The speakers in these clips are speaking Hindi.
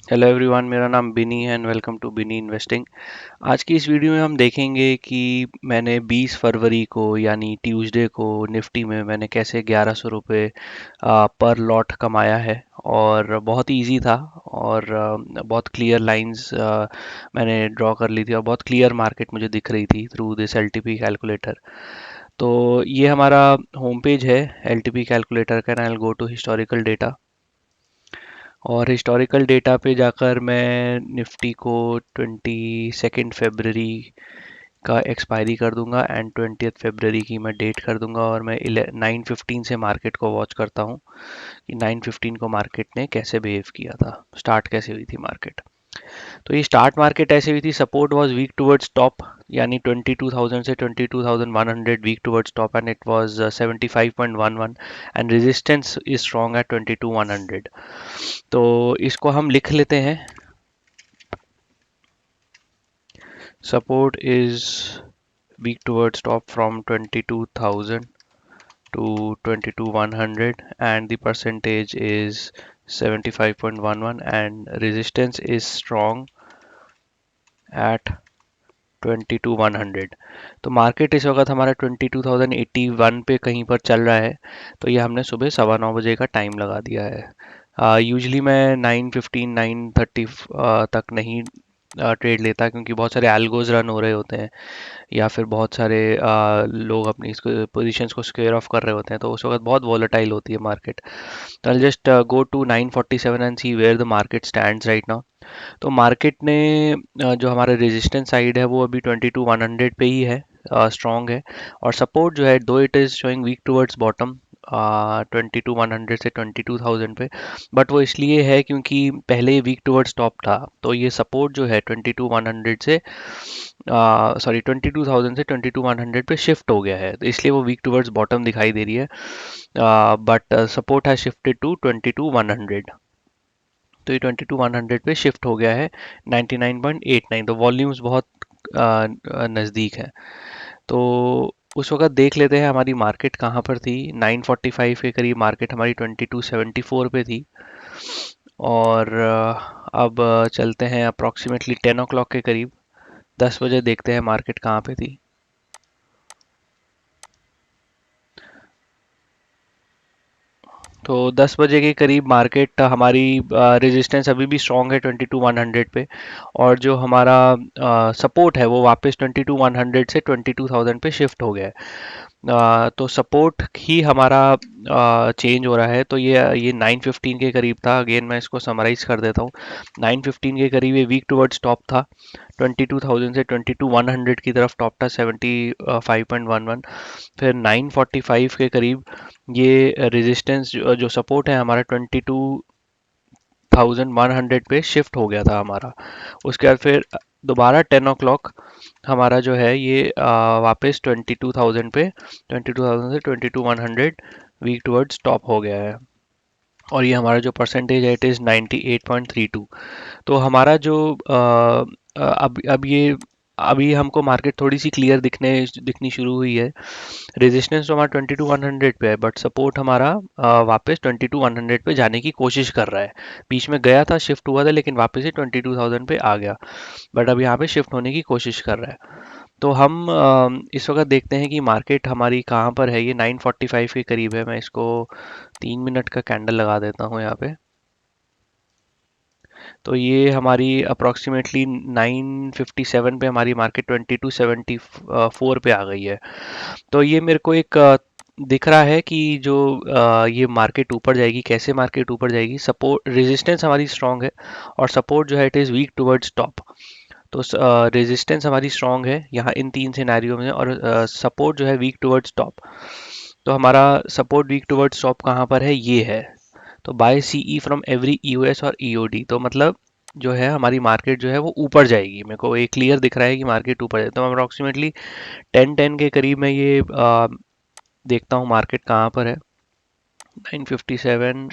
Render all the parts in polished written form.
हेलो एवरीवन, मेरा नाम बिनी है and welcome to Binny investing. आज की इस वीडियो में हम देखेंगे कि मैंने 20 फरवरी को यानी ट्यूसडे को निफ्टी में मैंने कैसे 1100 रुपये पर लॉट कमाया है। और बहुत ही इजी था और बहुत क्लियर लाइंस मैंने ड्रॉ कर ली थी और बहुत क्लियर मार्केट मुझे दिख रही थी थ्रू दिस एलटीपी कैलकुलेटर। तो ये हमारा होम पेज है एलटीपी कैलकुलेटर का। I will go to historical data और हिस्टोरिकल डेटा पे जाकर मैं निफ्टी को 22 फरवरी का एक्सपायरी कर दूंगा एंड 20 फरवरी की मैं डेट कर दूंगा। और मैं 9:15 से मार्केट को वॉच करता हूँ कि 9:15 को मार्केट ने कैसे बिहेव किया था, स्टार्ट कैसे हुई थी मार्केट। तो ये स्टार्ट मार्केट ऐसे हुई थी, support was weak towards top यानी 22,000 से 22,100 weak towards top and it was 75.11 and resistance is strong at 22,100। तो इसको हम लिख लेते हैं। Support is weak towards top from 22,000 to 22,100 and the percentage is 75.11 and resistance is strong at 22,100। तो मार्केट इस वक्त हमारा 22,081 पे कहीं पर चल रहा है। तो ये हमने सुबह 9:15 बजे का टाइम लगा दिया है। यूजली मैं 9:15 9:30 तक नहीं ट्रेड लेता, क्योंकि बहुत सारे एल्गोज रन हो रहे होते हैं या फिर बहुत सारे लोग अपनी इसको पोजीशंस को स्क्वेयर ऑफ कर रहे होते हैं, तो उस वक्त बहुत वॉलेटाइल होती है मार्केट। तो I just go to 9:47 and see where the market stands right now. तो मार्केट ने जो हमारा रेजिस्टेंस साइड है वो अभी 22,100 पे ही है, स्ट्रॉन्ग है। और सपोर्ट जो है, though it is showing weak towards bottom 22,100 से 22,000 पे, बट वो इसलिए है क्योंकि पहले वीक टुवर्ड्स टॉप था। तो ये सपोर्ट जो है 22,100 से सॉरी 22,000 से 22,100 पे शिफ्ट हो गया है, तो इसलिए वो वीक टुवर्ड्स बॉटम दिखाई दे रही है। बट सपोर्ट है शिफ्टेड टू 22,100। तो ये 22,100 पे शिफ्ट हो गया है 99.89। तो वॉल्यूम्स बहुत नज़दीक है। तो उस वक्त देख लेते हैं हमारी मार्केट कहाँ पर थी। 9:45 के करीब मार्केट हमारी 2274 पे थी। और अब चलते हैं अप्रॉक्सीमेटली 10 o'clock के करीब, 10 बजे देखते हैं मार्केट कहाँ पे थी। तो 10 बजे के करीब मार्केट हमारी रेजिस्टेंस अभी भी स्ट्रॉन्ग है 22,100 पे। और जो हमारा सपोर्ट है वो वापस 22,100 से 22,000 पे शिफ्ट हो गया है। तो सपोर्ट ही हमारा चेंज हो रहा है। तो ये 9:15 के करीब था। अगेन मैं इसको समराइज कर देता हूँ। 9:15 के करीब ये वीक टुवर्ड्स टॉप था 22,000 से 22,100 की तरफ टॉप था 75.11। फिर 9:45 के करीब ये रेजिस्टेंस जो सपोर्ट है हमारा 22,100 पे शिफ्ट हो गया था हमारा। उसके बाद फिर दोबारा 10 o'clock हमारा जो है ये वापस 22,000 पे, 22,000 से 22,100 वीक टुवर्ड्स टॉप हो गया है। और ये हमारा जो परसेंटेज है इट इज़ 98.32। तो हमारा जो अब ये अभी हमको मार्केट थोड़ी सी क्लियर दिखनी शुरू हुई है। रेजिस्टेंस तो हमारा 22,100 पे है, बट सपोर्ट हमारा वापस 22,100 पे जाने की कोशिश कर रहा है। बीच में गया था, शिफ्ट हुआ था, लेकिन वापस से 22,000 पे आ गया, बट अब यहाँ पे शिफ्ट होने की कोशिश कर रहा है। तो हम इस वक्त देखते हैं कि मार्केट हमारी कहाँ पर है। ये 9:45 के करीब है। मैं इसको 3 मिनट का कैंडल लगा देता हूँ यहाँ पे। तो ये हमारी अप्रॉक्सीमेटली 9:57 पे हमारी मार्केट 2274 पे आ गई है। तो ये मेरे को एक दिख रहा है कि जो ये मार्केट ऊपर जाएगी। कैसे मार्केट ऊपर जाएगी? सपोर्ट रेजिस्टेंस हमारी स्ट्रांग है और सपोर्ट जो है it is week towards top. तो रेजिस्टेंस हमारी स्ट्रांग है यहाँ इन तीन सिनेरियो में, और सपोर्ट जो है वीक टुवर्ड्स टॉप। तो हमारा सपोर्ट वीक टुवर्ड्स टॉप कहाँ पर है? ये है। तो buy CE from every EOS और ईओडी, तो मतलब जो है हमारी मार्केट जो है वो ऊपर जाएगी। मेरे को एक क्लियर दिख रहा है कि मार्केट ऊपर जाए। तो अप्रॉक्सीमेटली 10:10 के करीब मैं ये देखता हूँ मार्केट कहाँ पर है। 9:57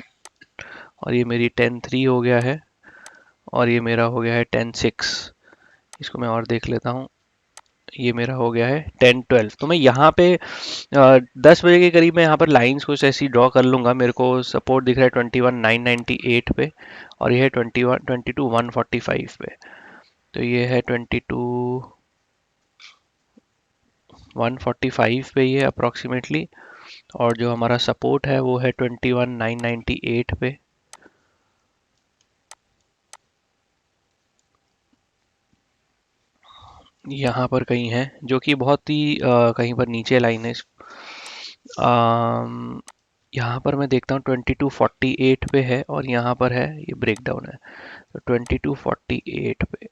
और ये मेरी 10:03 हो गया है और ये मेरा हो गया है 10:06। इसको मैं और देख लेता हूँ। ये मेरा हो गया है 10-12। तो मैं यहाँ पे 10 बजे के करीब मैं यहाँ पर लाइंस कुछ ऐसी ड्रॉ कर लूँगा। मेरे को सपोर्ट दिख रहा है 21,998 पे, और ये है 22,145 पे। तो ये है 22,145 पे ये अप्रोक्सीमेटली। और जो हमारा सपोर्ट है वो है 21,998 पे। यहाँ पर कहीं है, जो कि बहुत ही कहीं पर नीचे लाइन है। यहाँ पर मैं देखता हूँ 2248 पे है, और यहाँ पर है ये ब्रेकडाउन है, तो 2248 पे।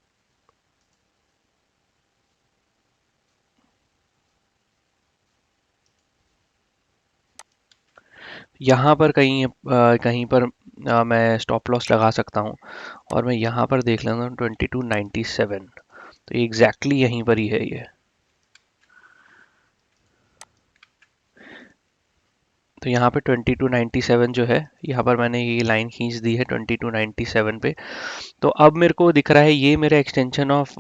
यहाँ पर कहीं पर मैं स्टॉप लॉस लगा सकता हूँ, और मैं यहाँ पर देख लेता हूँ 2297। तो ये एग्जैक्टली यहीं पर ही है ये। तो यहाँ पे 2297 जो है, यहाँ पर मैंने ये लाइन खींच दी है 2297 पे। तो अब मेरे को दिख रहा है ये मेरा एक्सटेंशन ऑफ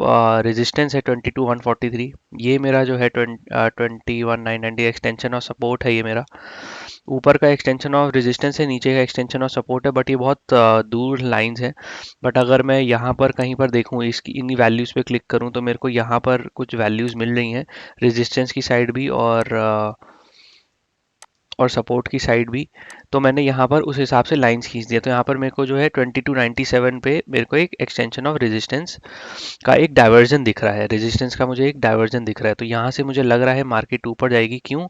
रेजिस्टेंस है 22,143। ये मेरा जो है 21,990 एक्सटेंशन ऑफ सपोर्ट है ये मेरा। ऊपर का एक्सटेंशन ऑफ रेजिस्टेंस है, नीचे का एक्सटेंशन ऑफ सपोर्ट है, बट ये बहुत दूर लाइंस है। बट अगर मैं यहाँ पर कहीं पर देखूँ, इसकी इन वैल्यूज़ पे क्लिक करूँ, तो मेरे को यहाँ पर कुछ वैल्यूज़ मिल रही हैं, रेजिस्टेंस की साइड भी और सपोर्ट की साइड भी। तो मैंने यहाँ पर उस हिसाब से लाइंस खींच दिया। तो यहाँ पर मेरे को जो है 2297 पे मेरे को एक एक्सटेंशन ऑफ रेजिस्टेंस का एक डाइवर्जन दिख रहा है, रेजिस्टेंस का मुझे एक डाइवर्जन दिख रहा है। तो यहाँ से मुझे लग रहा है मार्केट ऊपर जाएगी। क्यों?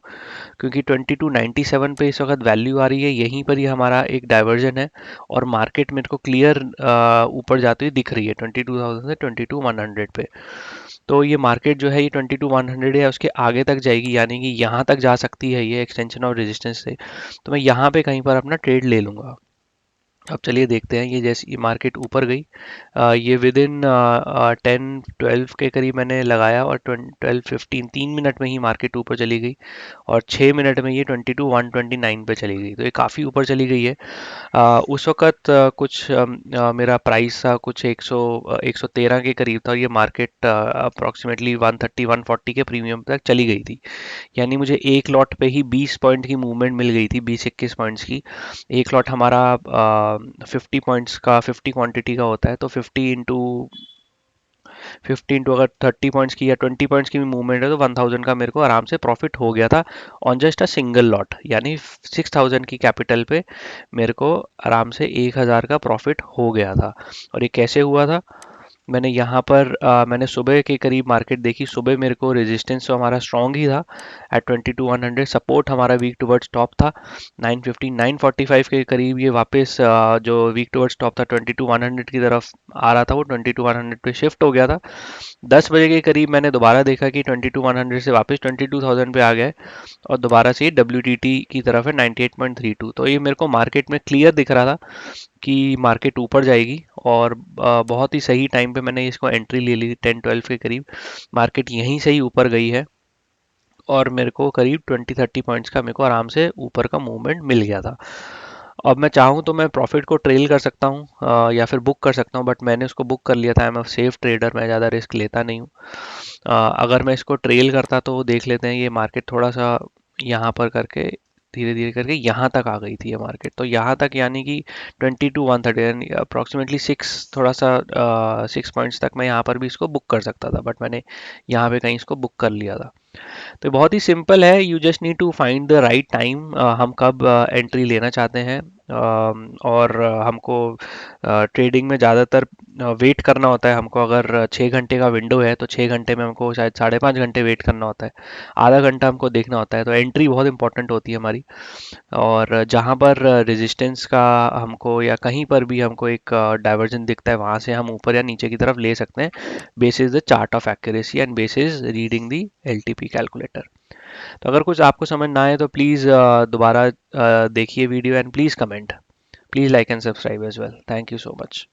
क्योंकि 2297 पे इस वक्त वैल्यू आ रही है, यहीं पर ही हमारा एक डाइवर्जन है, और मार्केट मेरे को क्लियर ऊपर जाती हुई दिख रही है 22,000 से 22,100 पे। तो ये मार्केट जो है ये 22,100 है, उसके आगे तक जाएगी, यानी कि यहाँ तक जा सकती है ये एक्सटेंशन ऑफ रेजिस्टेंस से। तो मैं यहाँ पे कहीं पर अपना ट्रेड ले लूँगा। अब चलिए देखते हैं, ये जैसे ये मार्केट ऊपर गई, ये विद इन 10-12 के करीब मैंने लगाया, और 12-15 3 मिनट में ही मार्केट ऊपर चली गई, और 6 मिनट में ये 22,129 पे चली गई। तो ये काफ़ी ऊपर चली गई है। उस वक़्त मेरा प्राइस था कुछ 113 के करीब था, और ये मार्केट अप्रॉक्सीमेटली 130-140 के प्रीमियम तक चली गई थी। यानी मुझे एक लॉट पे ही 20 पॉइंट की मूवमेंट मिल गई थी, 20-21 पॉइंट्स की। एक लॉट हमारा 50 पॉइंट्स का 50 क्वांटिटी का होता है, तो 50 इंटू अगर 30 पॉइंट्स की या 20 पॉइंट्स की भी मूवमेंट है, तो 1000 का मेरे को आराम से प्रॉफिट हो गया था on just a single lot. यानी 6000 की कैपिटल पे मेरे को आराम से 1000 का प्रॉफिट हो गया था। और ये कैसे हुआ था? मैंने यहाँ पर मैंने सुबह के करीब मार्केट देखी। सुबह मेरे को रेजिस्टेंस तो हमारा स्ट्रॉन्ग ही था एट 22,100। सपोर्ट हमारा वीक टुवर्ड्स टॉप था 950 945 के करीब। ये वापस जो वीक टुवर्ड्स टॉप था 22,100 की तरफ आ रहा था, वो 22,100 पे शिफ्ट हो गया था। 10 बजे के करीब मैंने दोबारा देखा कि 22,100 से वापस 22,000 पे आ गया है, और दोबारा से डब्ल्यू की तरफ है 98.32। तो ये मेरे को मार्केट में क्लियर दिख रहा था कि मार्केट ऊपर जाएगी, और बहुत ही सही टाइम पे मैंने इसको एंट्री ले ली 10-12 के करीब। मार्केट यहीं से ही ऊपर गई है, और मेरे को करीब 20-30 पॉइंट्स का मेरे को आराम से ऊपर का मूवमेंट मिल गया था। अब मैं चाहूँ तो मैं प्रॉफिट को ट्रेल कर सकता हूँ, या फिर बुक कर सकता हूँ, बट मैंने उसको बुक कर लिया था। I am a safe trader, मैं ज़्यादा रिस्क लेता नहीं हूँ। अगर मैं इसको ट्रेल करता तो देख लेते हैं, ये मार्केट थोड़ा सा यहाँ पर करके धीरे धीरे करके यहाँ तक आ गई थी ये मार्केट। तो यहाँ तक यानी कि 22,130 यानी अप्रॉक्सीमेटली 6 पॉइंट्स तक मैं यहाँ पर भी इसको बुक कर सकता था, बट मैंने यहाँ पे कहीं इसको बुक कर लिया था। तो बहुत ही सिंपल है, you just need to find the right time, हम कब एंट्री लेना चाहते हैं। और हमको ट्रेडिंग में ज़्यादातर वेट करना होता है। हमको अगर 6 घंटे का विंडो है, तो 6 घंटे में हमको शायद 5.5 घंटे वेट करना होता है, आधा घंटा हमको देखना होता है। तो एंट्री बहुत इंपॉर्टेंट होती है हमारी। और जहाँ पर रेजिस्टेंस का हमको या कहीं पर भी हमको एक डाइवर्जन दिखता है, वहाँ से हम ऊपर या नीचे की तरफ ले सकते हैं, basis the chart of accuracy and bases reading the LTP calculator. तो अगर कुछ आपको समझ ना आए तो प्लीज़ दोबारा देखिए video, and please comment, please like and subscribe as well. Thank you so much.